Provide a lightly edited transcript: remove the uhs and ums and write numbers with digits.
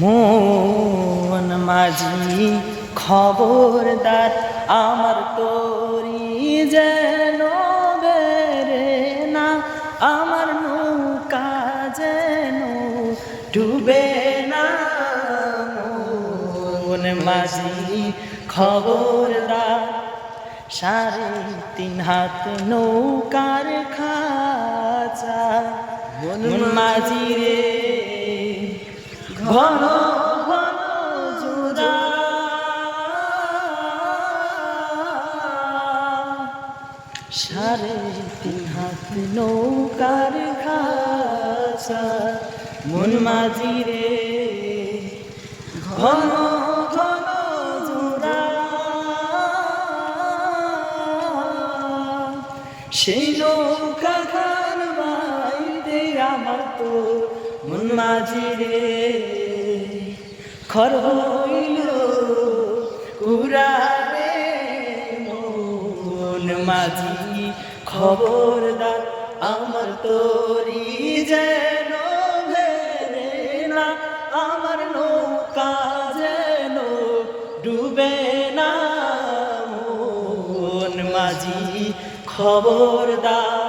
মন মাঝি খবরদার আমার তরি যেন বেরে না, আমার নৌকা যেন ডুবে না। মন মাঝি খবরদার, 3.5 হাত নৌকার খাঁচা। মন মাঝি রে ঘন ঘন জোড়া, 3.5 হাত নৌকার খাঁচা। মন মাঝি রে ঘন ঘন জোড়া, সেই নৌকা খান বাইতে আমার তো মন মাঝি রে খর হইল উড়ারে। মন মাঝি খবরদার আমার তরি যেন ভেরে না, আমার নৌকা যেন ডুবে না। মন মাঝি খবরদার।